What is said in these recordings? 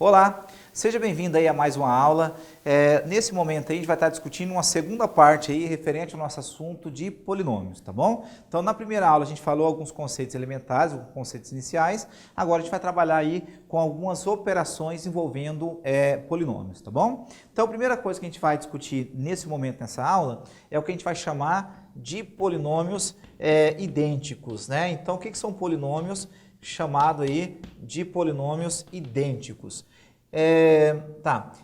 Olá, seja bem-vindo aí a mais uma aula. Nesse momento aí a gente vai estar discutindo uma segunda parte aí referente ao nosso assunto de polinômios, tá bom? Então na primeira aula a gente falou alguns conceitos elementares, alguns conceitos iniciais, agora a gente vai trabalhar aí com algumas operações envolvendo polinômios, tá bom? Então a primeira coisa que a gente vai discutir nesse momento nessa aula é o que a gente vai chamar de polinômios idênticos, né? Então o que são polinômios? Chamado aí de polinômios idênticos.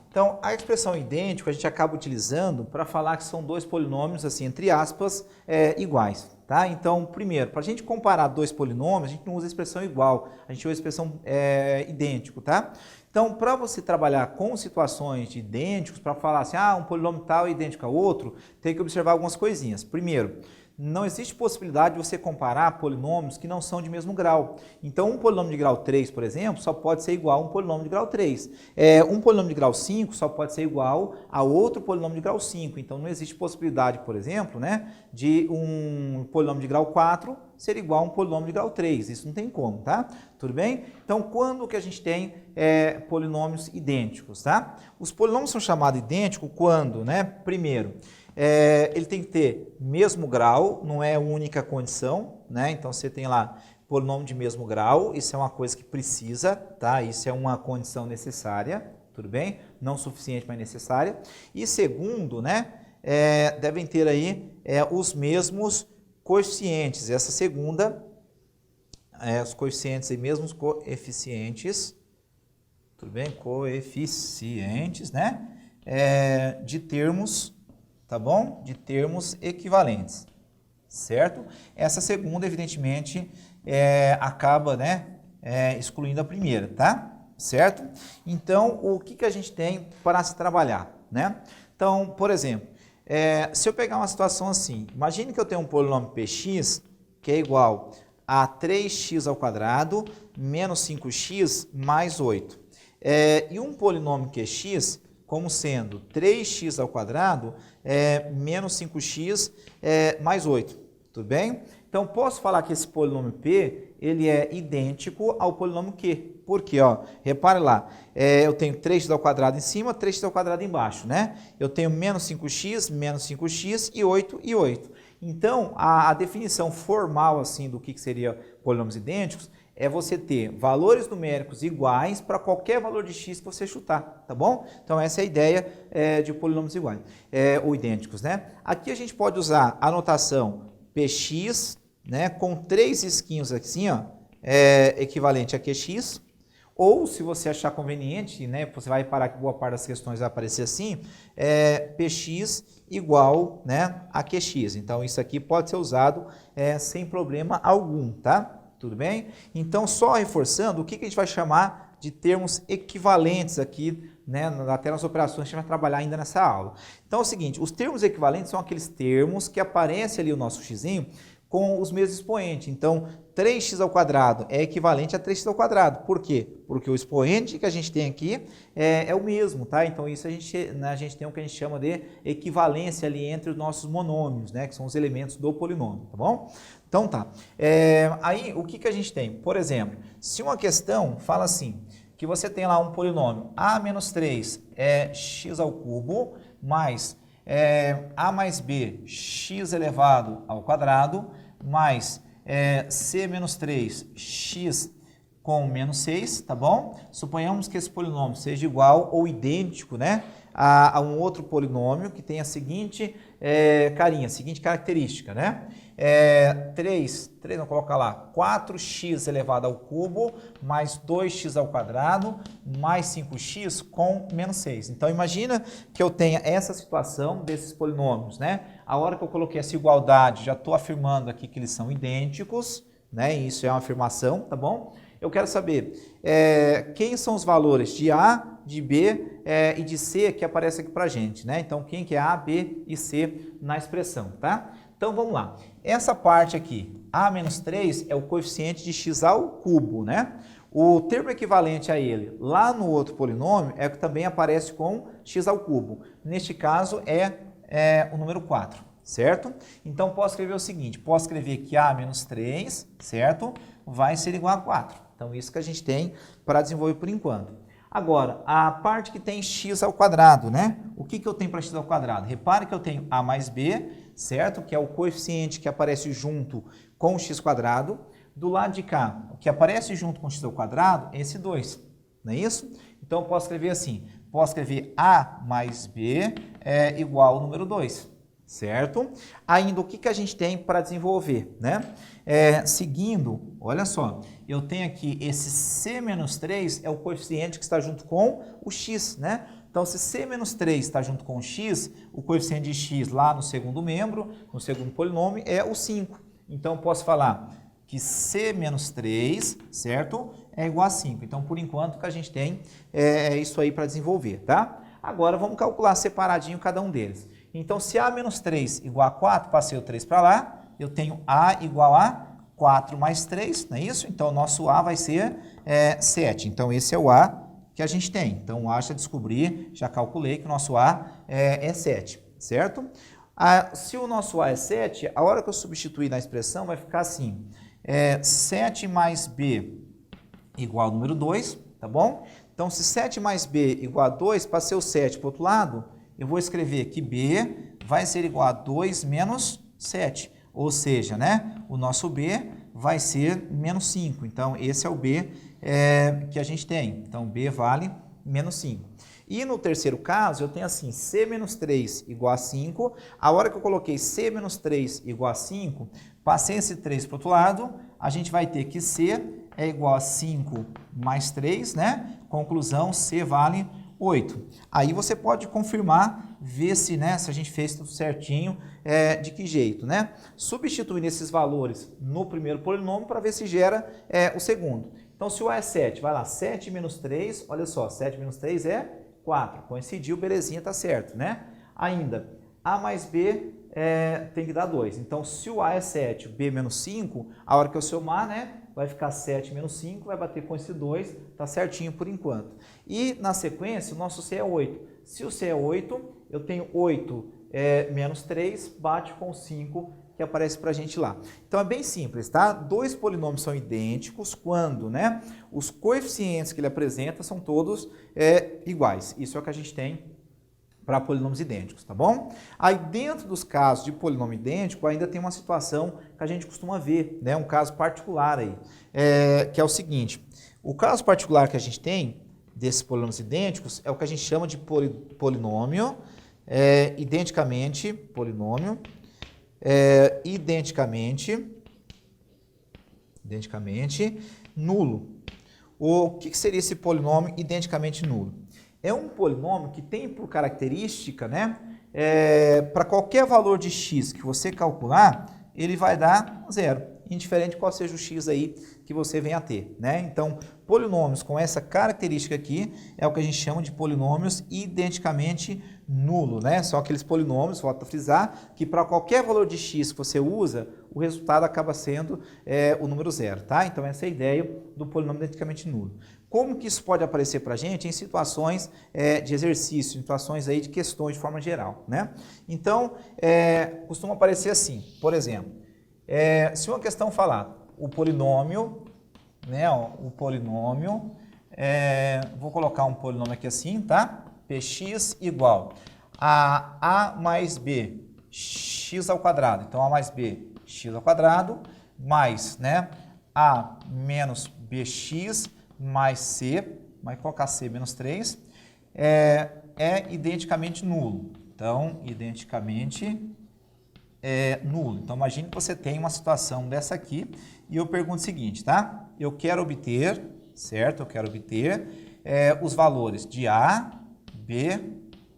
Então a expressão idêntico a gente acaba utilizando para falar que são dois polinômios, assim, entre aspas, iguais. Tá? Então, primeiro, para a gente comparar dois polinômios, a gente não usa a expressão igual, a gente usa a expressão idêntico. Tá? Então, para você trabalhar com situações de idênticos, para falar assim, um polinômio tal é idêntico ao outro, tem que observar algumas coisinhas. Primeiro, não existe possibilidade de você comparar polinômios que não são de mesmo grau. Então, um polinômio de grau 3, por exemplo, só pode ser igual a um polinômio de grau 3. Um polinômio de grau 5 só pode ser igual a outro polinômio de grau 5. Então, não existe possibilidade, por exemplo, né, de um polinômio de grau 4 ser igual a um polinômio de grau 3. Isso não tem como, tá? Tudo bem? Então, quando que a gente tem polinômios idênticos, tá? Os polinômios são chamados idênticos quando, né, primeiro, ele tem que ter mesmo grau, não é única condição, né? Então você tem lá polinômio de mesmo grau, isso é uma coisa que precisa, tá? Isso é uma condição necessária, tudo bem? Não suficiente, mas necessária. E segundo, né? Devem ter aí os mesmos coeficientes. Essa segunda, os coeficientes e mesmos coeficientes, tudo bem? Coeficientes, né? De termos, tá bom? De termos equivalentes, certo? Essa segunda, evidentemente, acaba, né, excluindo a primeira, tá? Certo? Então, o que a gente tem para se trabalhar, né? Então, por exemplo, se eu pegar uma situação assim, imagine que eu tenho um polinômio px que é igual a 3x ao quadrado menos 5x mais 8. E um polinômio qx como sendo 3x ao quadrado menos 5x mais 8, tudo bem? Então, posso falar que esse polinômio P, ele é idêntico ao polinômio Q. Por quê? Repare lá, eu tenho 3x ao quadrado em cima, 3x ao quadrado embaixo, né? Eu tenho menos 5x e 8 e 8. Então, a definição formal assim do que seria polinômios idênticos é você ter valores numéricos iguais para qualquer valor de x que você chutar, tá bom? Então essa é a ideia de polinômios iguais, ou idênticos, né? Aqui a gente pode usar a notação px, né, com 3 risquinhos assim, equivalente a qx, ou se você achar conveniente, né, você vai reparar que boa parte das questões vai aparecer assim, px igual, né, a qx. Então isso aqui pode ser usado sem problema algum, tá? Tudo bem? Então, só reforçando, o que a gente vai chamar de termos equivalentes aqui, né, até nas operações que a gente vai trabalhar ainda nessa aula. Então, é o seguinte, os termos equivalentes são aqueles termos que aparecem ali o nosso xzinho com os mesmos expoentes. Então, 3x ao quadrado é equivalente a 3x ao quadrado. Por quê? Porque o expoente que a gente tem aqui é o mesmo, tá? Então, isso a gente tem o que a gente chama de equivalência ali entre os nossos monômios, né? Que são os elementos do polinômio, tá bom? Então, tá. Aí, o que a gente tem? Por exemplo, se uma questão fala assim, que você tem lá um polinômio a menos 3 é x ao cubo, mais a mais b, x elevado ao quadrado, mais c menos 3, x com menos 6, tá bom? Suponhamos que esse polinômio seja igual ou idêntico, né, a um outro polinômio que tem a seguinte carinha, a seguinte característica, né? 3, vamos colocar lá, 4x elevado ao cubo, mais 2x ao quadrado, mais 5x com menos 6. Então, imagina que eu tenha essa situação desses polinômios, né? A hora que eu coloquei essa igualdade, já estou afirmando aqui que eles são idênticos, né? Isso é uma afirmação, tá bom? Eu quero saber quem são os valores de A, de B e de C que aparecem aqui para a gente, né? Então, quem que é A, B e C na expressão, tá? Então, vamos lá. Essa parte aqui, A menos 3 é o coeficiente de x ao cubo, né? O termo equivalente a ele, lá no outro polinômio, é que também aparece com x ao cubo. Neste caso, é o número 4, certo? Então, posso escrever o seguinte, posso escrever que a menos 3, certo? Vai ser igual a 4. Então, isso que a gente tem para desenvolver por enquanto. Agora, a parte que tem x ao quadrado, né? O que eu tenho para x ao quadrado? Repare que eu tenho a mais b, certo? Que é o coeficiente que aparece junto com o x quadrado. Do lado de cá, o que aparece junto com x ao quadrado é esse 2, não é isso? Então, eu posso escrever assim, posso escrever a mais b é igual ao número 2, certo? Ainda, o que a gente tem para desenvolver, né? Seguindo, olha só, eu tenho aqui esse c menos 3 é o coeficiente que está junto com o x, né? Então, se c menos 3 está junto com o x, o coeficiente de x lá no segundo membro, no segundo polinômio, é o 5. Então, eu posso falar que c menos 3, certo? É igual a 5. Então, por enquanto, o que a gente tem é isso aí para desenvolver, tá? Agora, vamos calcular separadinho cada um deles. Então, se a menos 3 igual a 4, passei o 3 para lá, eu tenho a igual a 4 mais 3, não é isso? Então, o nosso a vai ser 7. Então, esse é o a que a gente tem. Então, o a já descobri, já calculei que o nosso a é 7, certo? Se o nosso a é 7, a hora que eu substituir na expressão vai ficar assim, 7 mais b igual ao número 2, tá bom? Então, se 7 mais b igual a 2, passei o 7 para o outro lado, eu vou escrever que b vai ser igual a 2 menos 7. Ou seja, né, o nosso b vai ser menos 5. Então, esse é o b que a gente tem. Então, b vale menos 5. E no terceiro caso, eu tenho assim, c menos 3 igual a 5. A hora que eu coloquei c menos 3 igual a 5, passei esse 3 para o outro lado, a gente vai ter que c é igual a 5 mais 3, né? Conclusão, c vale 8. Aí você pode confirmar, ver se, né, se a gente fez tudo certinho, de que jeito, né? Substituindo esses valores no primeiro polinômio para ver se gera o segundo. Então, se o a é 7, vai lá, 7 menos 3, olha só, 7 menos 3 é 4. Coincidiu, belezinha, tá certo, né? Ainda, a mais b tem que dar 2. Então, se o a é 7, o b menos 5, a hora que eu somar, né, vai ficar 7 menos 5, vai bater com esse 2, tá certinho por enquanto. E, na sequência, o nosso c é 8. Se o c é 8, eu tenho 8 menos 3, bate com 5, que aparece para a gente lá. Então, é bem simples, tá? Dois polinômios são idênticos quando, né, os coeficientes que ele apresenta são todos iguais. Isso é o que a gente tem para polinômios idênticos, tá bom? Aí, dentro dos casos de polinômio idêntico, ainda tem uma situação que a gente costuma ver, né? Um caso particular aí, que é o seguinte. O caso particular que a gente tem desses polinômios idênticos é o que a gente chama de polinômio identicamente nulo. O que seria esse polinômio identicamente nulo? É um polinômio que tem por característica, né, para qualquer valor de x que você calcular, ele vai dar 0, indiferente qual seja o x aí que você venha a ter, né? Então, polinômios com essa característica aqui é o que a gente chama de polinômios identicamente nulo, né? São aqueles polinômios, volto a frisar, que para qualquer valor de x que você usa, o resultado acaba sendo o número 0, tá? Então, essa é a ideia do polinômio identicamente nulo. Como que isso pode aparecer para a gente? Em situações de exercício, situações aí de questões de forma geral, né? Então, costuma aparecer assim, por exemplo, se uma questão falar o polinômio, né, ó, vou colocar um polinômio aqui assim, tá? Px igual a a mais b, x ao quadrado. Então, a mais b, x ao quadrado, mais, né, a menos bx mais c, vai colocar c menos 3, é identicamente nulo. Então, identicamente nulo. Então, imagine que você tem uma situação dessa aqui e eu pergunto o seguinte, tá? Eu quero obter, certo? Eu quero obter os valores de a, b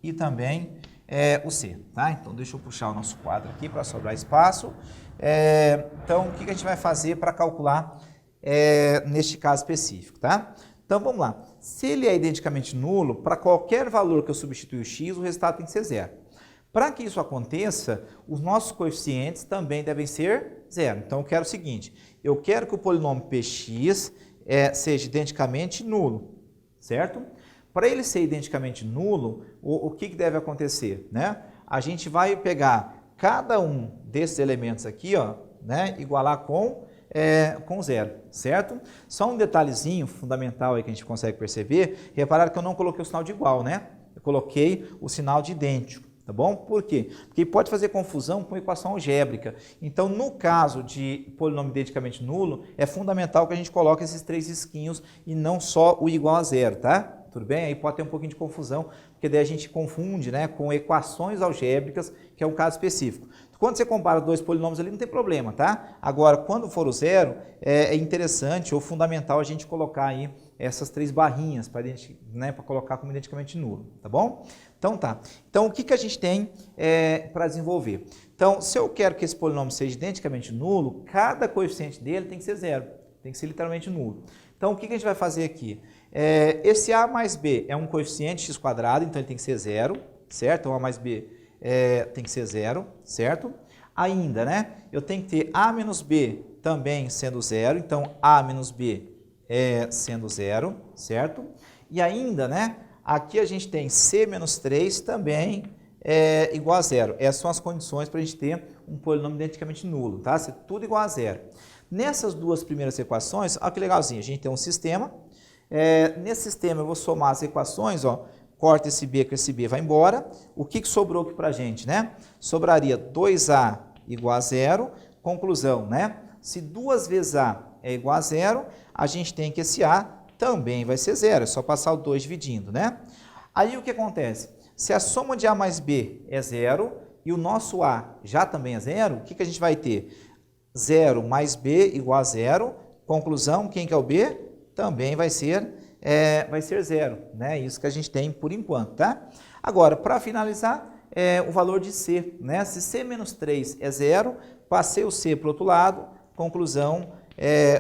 e também o c, tá? Então, deixa eu puxar o nosso quadro aqui para sobrar espaço. Então, o que a gente vai fazer para calcular neste caso específico, tá? Então, vamos lá. Se ele é identicamente nulo, para qualquer valor que eu substituir o x, o resultado tem que ser 0. Para que isso aconteça, os nossos coeficientes também devem ser 0. Então, eu quero o seguinte, eu quero que o polinômio px seja identicamente nulo, certo? Para ele ser identicamente nulo, o que deve acontecer, né? A gente vai pegar cada um desses elementos aqui, ó, né, igualar com zero, certo? Só um detalhezinho fundamental aí que a gente consegue perceber, reparar que eu não coloquei o sinal de igual, né? Eu coloquei o sinal de idêntico, tá bom? Por quê? Porque pode fazer confusão com equação algébrica. Então, no caso de polinômio identicamente nulo, é fundamental que a gente coloque esses 3 risquinhos e não só o igual a zero, tá? Tudo bem? Aí pode ter um pouquinho de confusão, porque daí a gente confunde, né, com equações algébricas, que é um caso específico. Quando você compara 2 polinômios ali, não tem problema, tá? Agora, quando for o zero, é interessante ou fundamental a gente colocar aí essas 3 barrinhas para né, colocar como identicamente nulo, tá bom? Então tá. Então, o que a gente tem para desenvolver? Então, se eu quero que esse polinômio seja identicamente nulo, cada coeficiente dele tem que ser zero, tem que ser literalmente nulo. Então, o que a gente vai fazer aqui? Esse a mais b é um coeficiente x², então ele tem que ser zero, certo? Então, a mais b tem que ser zero, certo? Ainda, né? Eu tenho que ter a menos b também sendo zero, então a menos b sendo zero, certo? E ainda, né? Aqui a gente tem c menos 3 também igual a zero. Essas são as condições para a gente ter um polinômio identicamente nulo, tá? Ser tudo igual a zero. Nessas duas primeiras equações, olha que legalzinho, a gente tem um sistema. Nesse sistema eu vou somar as equações, ó, corta esse b com esse b, vai embora. O que sobrou aqui para a gente, né? Sobraria 2a igual a zero. Conclusão, né? Se 2 vezes a é igual a zero, a gente tem que esse a também vai ser zero. É só passar o 2 dividindo, né? Aí o que acontece? Se a soma de a mais b é zero e o nosso a já também é zero, o que a gente vai ter? 0 mais b igual a zero. Conclusão, quem que é o b? Também vai ser zero, né? Isso que a gente tem por enquanto, tá? Agora, para finalizar, o valor de c, né? Se c menos 3 é zero, passei o c para o outro lado, conclusão,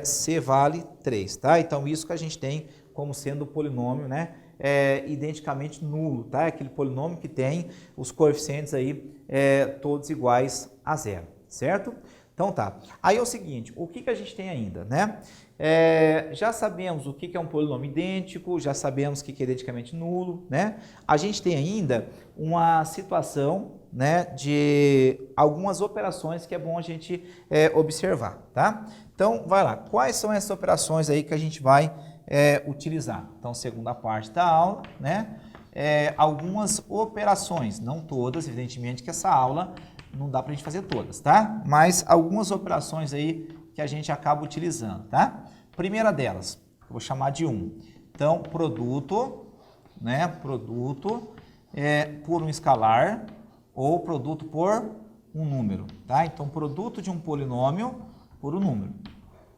c vale 3, tá? Então, isso que a gente tem como sendo o polinômio, né? Identicamente nulo, tá? É aquele polinômio que tem os coeficientes aí todos iguais a zero, certo? Então tá. Aí é o seguinte, o que a gente tem ainda, né? Já sabemos o que é um polinômio idêntico, já sabemos o que é identicamente nulo, né? A gente tem ainda uma situação, né, de algumas operações que é bom a gente observar, tá? Então, vai lá. Quais são essas operações aí que a gente vai utilizar? Então, segunda parte da aula, né? Algumas operações, não todas, evidentemente que essa aula não dá para a gente fazer todas, tá? Mas algumas operações aí que a gente acaba utilizando, tá? Primeira delas, eu vou chamar de 1. Então, produto, né? Produto por um escalar ou produto por um número, tá? Então, produto de um polinômio por um número,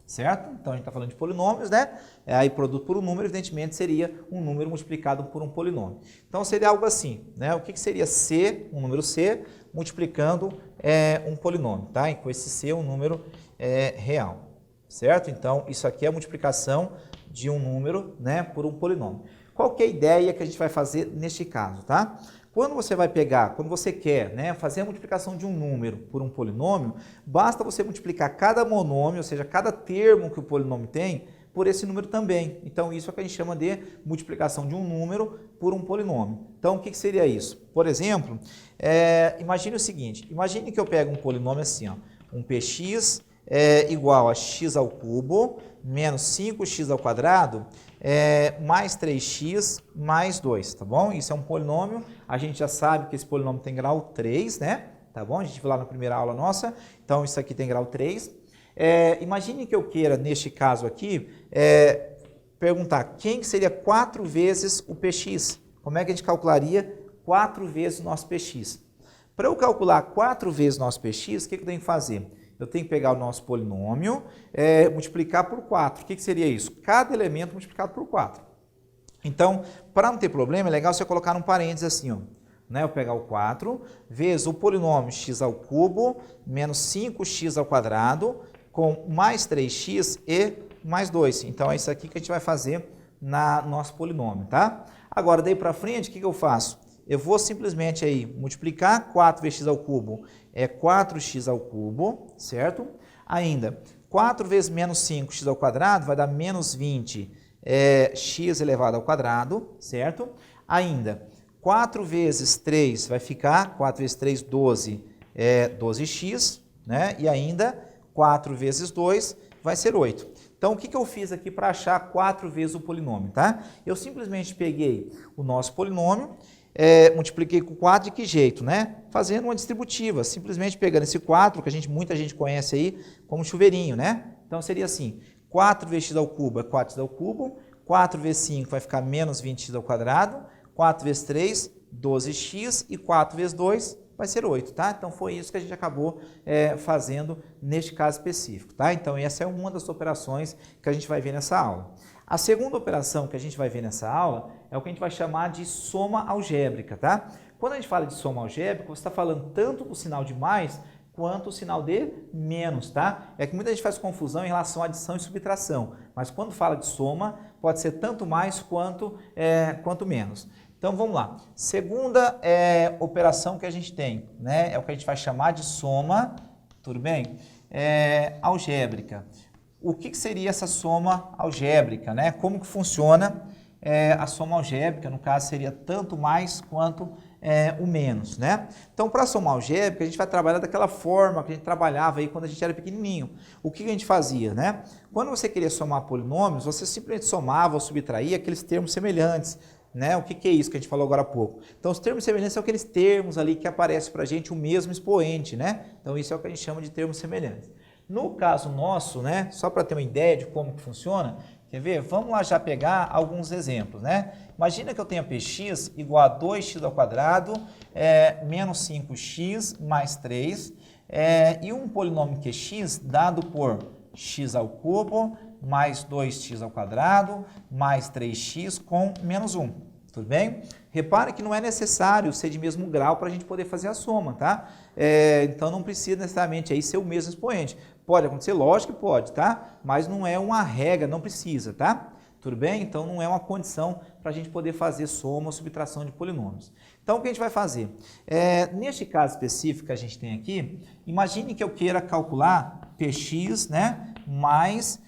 certo? Então, a gente está falando de polinômios, né? Aí, produto por um número, evidentemente, seria um número multiplicado por um polinômio. Então, seria algo assim, né? O que seria C, um número C, multiplicando um polinômio, tá? E com esse C, um número real, certo? Então, isso aqui é a multiplicação de um número, né, por um polinômio. Qual que é a ideia que a gente vai fazer neste caso, tá? Quando você vai pegar, quando você quer, né, fazer a multiplicação de um número por um polinômio, basta você multiplicar cada monômio, ou seja, cada termo que o polinômio tem, por esse número também. Então, isso é o que a gente chama de multiplicação de um número por um polinômio. Então, o que seria isso? Por exemplo, imagine o seguinte, imagine que eu pego um polinômio assim, ó, um px igual a x ao cubo menos 5x ao quadrado mais 3x mais 2, tá bom? Isso é um polinômio, a gente já sabe que esse polinômio tem grau 3, né? Tá bom? A gente viu lá na primeira aula nossa, então isso aqui tem grau 3. Imagine que eu queira, neste caso aqui, perguntar quem seria 4 vezes o px. Como é que a gente calcularia 4 vezes o nosso px? Para eu calcular 4 vezes o nosso px, o que eu tenho que fazer? Eu tenho que pegar o nosso polinômio, multiplicar por 4. O que seria isso? Cada elemento multiplicado por 4. Então, para não ter problema, é legal você colocar um parênteses assim, ó, né? Eu pegar o 4 vezes o polinômio x ao cubo menos 5x ao quadrado com mais 3x e mais 2. Então, é isso aqui que a gente vai fazer no nosso polinômio, tá? Agora, daí para frente, o que eu faço? Eu vou simplesmente aí multiplicar 4 vezes x ao cubo é 4x ao cubo, certo? Ainda, 4 vezes menos 5x ao quadrado vai dar menos 20 x elevado ao quadrado, certo? Ainda, 4 vezes 3 vai ficar, 4 vezes 3, 12, 12x, né? E ainda, 4 vezes 2 vai ser 8. Então, o que eu fiz aqui para achar 4 vezes o polinômio, tá? Eu simplesmente peguei o nosso polinômio, multipliquei com 4 de que jeito, né? Fazendo uma distributiva, simplesmente pegando esse 4, que muita gente conhece aí como chuveirinho, né? Então, seria assim, 4 vezes x ao cubo é 4x ao cubo, 4 vezes 5 vai ficar menos 20x ao quadrado, 4 vezes 3, 12x, e 4 vezes 2 vai ser 8, tá? Então, foi isso que a gente acabou fazendo neste caso específico, tá? Então, essa é uma das operações que a gente vai ver nessa aula. A segunda operação que a gente vai ver nessa aula é o que a gente vai chamar de soma algébrica, tá? Quando a gente fala de soma algébrica, você está falando tanto do sinal de mais quanto o sinal de menos, tá? É que muita gente faz confusão em relação à adição e subtração, mas quando fala de soma, pode ser tanto mais quanto menos. Então, vamos lá. Segunda operação que a gente tem, né? É o que a gente vai chamar de soma, tudo bem? Algébrica. O que seria essa soma algébrica, né? Como que funciona a soma algébrica? No caso, seria tanto mais quanto o menos, né? Então, para a soma algébrica, a gente vai trabalhar daquela forma que a gente trabalhava aí quando a gente era pequenininho. O que a gente fazia, né? Quando você queria somar polinômios, você simplesmente somava ou subtraía aqueles termos semelhantes, né? O que é isso que a gente falou agora há pouco? Então, os termos semelhantes são aqueles termos ali que aparecem para a gente o mesmo expoente, né? Então, isso é o que a gente chama de termos semelhantes. No caso nosso, né, só para ter uma ideia de como que funciona, quer ver? Vamos lá já pegar alguns exemplos, né? Imagina que eu tenha px igual a 2x ao quadrado, menos 5x mais 3, e um polinômio qx dado por x ao cubo mais 2x ao quadrado mais 3x com menos 1. Tudo bem? Repare que não é necessário ser de mesmo grau para a gente poder fazer a soma, tá? Então não precisa necessariamente aí ser o mesmo expoente. Pode acontecer, lógico que pode, tá? Mas não é uma regra, não precisa, tá? Tudo bem? Então não é uma condição para a gente poder fazer soma ou subtração de polinômios. Então o que a gente vai fazer? Neste caso específico que a gente tem aqui, imagine que eu queira calcular px, né, mais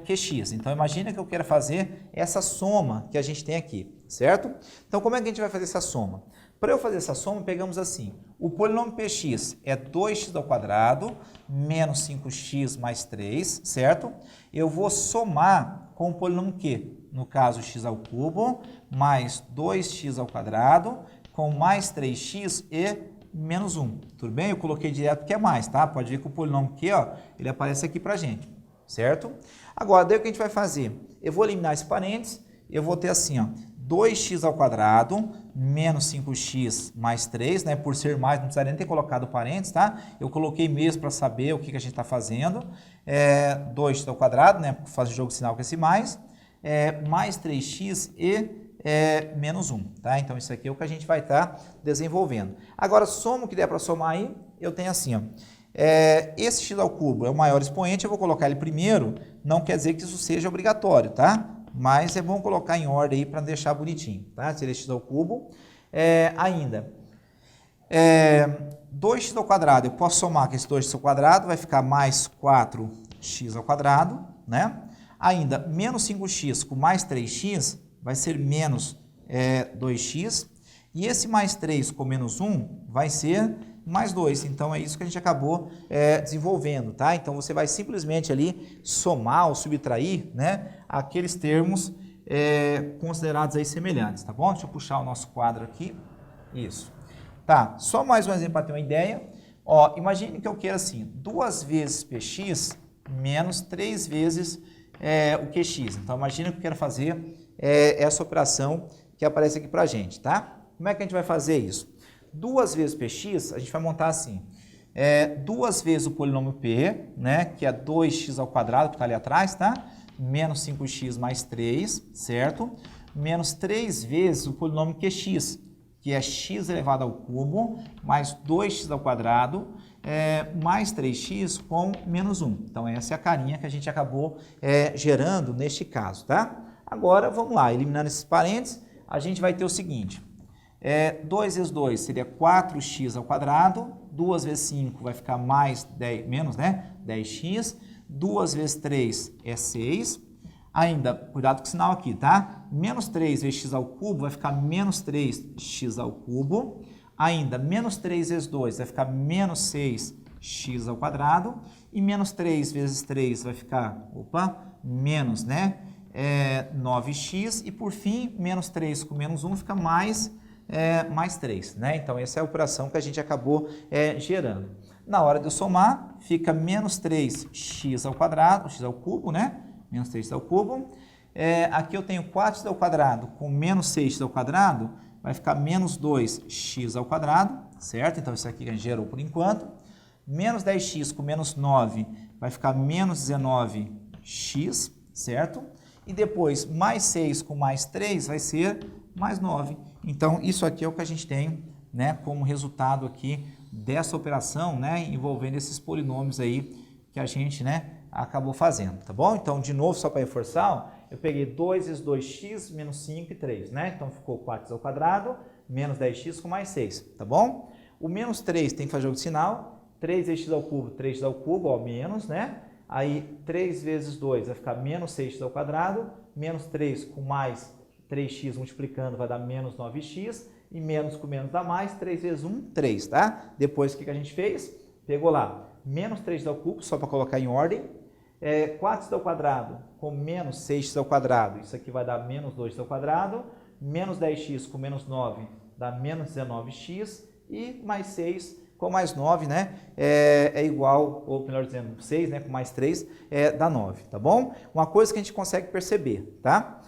qx. Então imagine que eu queira fazer essa soma que a gente tem aqui, certo? Então como é que a gente vai fazer essa soma? Para eu fazer essa soma, pegamos assim, o polinômio px é 2x ao quadrado menos 5x mais 3, certo? Eu vou somar com o polinômio q, no caso x ao cubo, mais 2x ao quadrado, com mais 3x e menos 1. Tudo bem? Eu coloquei direto porque é mais, tá? Pode ver que o polinômio q, ó, ele aparece aqui pra gente, certo? Agora, daí o que a gente vai fazer? Eu vou eliminar esse parênteses, eu vou ter assim, ó, 2x ao quadrado menos 5x mais 3, né? Por ser mais, não precisaria nem ter colocado parênteses, tá? Eu coloquei mesmo para saber o que a gente está fazendo. 2x ao quadrado, né? Faz o jogo de sinal com esse mais. Mais 3x e menos 1, tá? Então, isso aqui é o que a gente vai estar desenvolvendo. Agora, soma o que der para somar aí, eu tenho assim, ó. Esse x ao cubo é o maior expoente, eu vou colocar ele primeiro, não quer dizer que isso seja obrigatório, tá? Mas é bom colocar em ordem aí para deixar bonitinho, tá? Seria x ao cubo. Ainda, 2x ao quadrado, eu posso somar com esse 2x ao quadrado, vai ficar mais 4x ao quadrado, né? Ainda, menos 5x com mais 3x, vai ser menos 2x. E esse mais 3 com menos 1 vai ser mais 2. Então, é isso que a gente acabou desenvolvendo, tá? Então, você vai simplesmente ali somar ou subtrair, né, aqueles termos considerados aí semelhantes, tá bom? Deixa eu puxar o nosso quadro aqui. Isso. Tá, só mais um exemplo para ter uma ideia. Ó, imagine que eu queira assim, 2 vezes px menos 3 vezes o qx. Então, imagine que eu quero fazer essa operação que aparece aqui para a gente, tá? Como é que a gente vai fazer isso? 2 vezes px, a gente vai montar assim, 2 vezes o polinômio p, né, que é 2x ao quadrado, que está ali atrás, tá? Menos 5x mais 3, certo? Menos 3 vezes o polinômio qx, que é x elevado ao cubo, mais 2x ao quadrado, mais 3x com menos 1. Então, essa é a carinha que a gente acabou gerando neste caso, tá? Agora, vamos lá, eliminando esses parênteses, a gente vai ter o seguinte, 2 vezes 2 seria 4x ao quadrado, 2 vezes 5 vai ficar mais 10, menos, né? 10x, 2 vezes 3 é 6. Ainda, cuidado com o sinal aqui, tá? Menos 3 vezes x ao cubo vai ficar menos 3x ao cubo. Ainda, menos 3 vezes 2 vai ficar menos 6x ao quadrado. E menos 3 vezes 3 vai ficar, menos, né? 9x. E por fim, menos 3 com menos 1 fica mais 3, né? Então, essa é a operação que a gente acabou gerando. Na hora de eu somar, fica menos 3x ao quadrado, x ao cubo, né? Menos 3x ao cubo. Aqui eu tenho 4x ao quadrado com menos 6x ao quadrado, vai ficar menos 2x ao quadrado, certo? Então, isso aqui que a gente gerou por enquanto. Menos 10x com menos 9 vai ficar menos 19x, certo? E depois, mais 6 com mais 3 vai ser mais 9. Então, isso aqui é o que a gente tem, né, como resultado aqui dessa operação, né, envolvendo esses polinômios aí que a gente, né, acabou fazendo, tá bom? Então, de novo, só para reforçar, eu peguei 2 vezes 2x menos 5 e 3, né? Então, ficou 4x ao quadrado menos 10x com mais 6, tá bom? O menos 3 tem que fazer jogo de sinal, 3 vezes x ao cubo, 3x ao cubo, ó, menos, né? Aí, 3 vezes 2 vai ficar menos 6x ao quadrado, menos 3 com mais 3x multiplicando vai dar menos 9x, e menos com menos dá mais, 3 vezes 1, 3, tá? Depois, o que a gente fez? Pegou lá, menos 3x ao cubo, só para colocar em ordem, 4x ao quadrado com menos 6x ao quadrado, isso aqui vai dar menos 2x ao quadrado, menos 10x com menos 9 dá menos 19x, e mais 6 com mais 9, né, é igual, ou melhor dizendo, 6, né, com mais 3, dá 9, tá bom? Uma coisa que a gente consegue perceber, tá?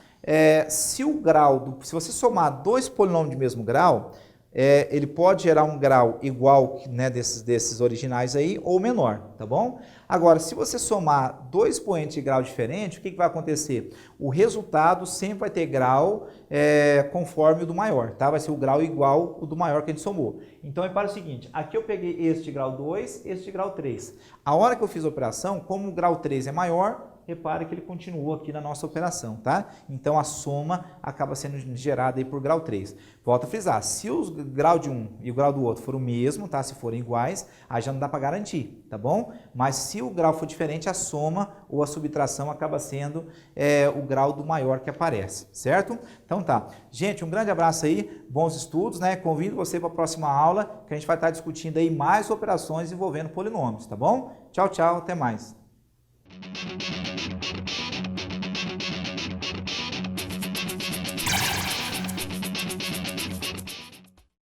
Se você somar dois polinômios de mesmo grau, ele pode gerar um grau igual, né, desses originais aí, ou menor, tá bom? Agora, se você somar dois expoentes de grau diferente, o que vai acontecer? O resultado sempre vai ter grau conforme o do maior, tá? Vai ser o grau igual o do maior que a gente somou. Então, repara o seguinte, aqui eu peguei este de grau 2, este de grau 3. A hora que eu fiz a operação, como o grau 3 é maior, repare que ele continuou aqui na nossa operação, tá? Então, a soma acaba sendo gerada aí por grau 3. Volto a frisar, se o grau de um e o grau do outro for o mesmo, tá? Se forem iguais, aí já não dá para garantir, tá bom? Mas se o grau for diferente, a soma ou a subtração acaba sendo o grau do maior que aparece, certo? Então tá. Gente, um grande abraço aí, bons estudos, né? Convido você para a próxima aula, que a gente vai estar discutindo aí mais operações envolvendo polinômios, tá bom? Tchau, tchau, até mais.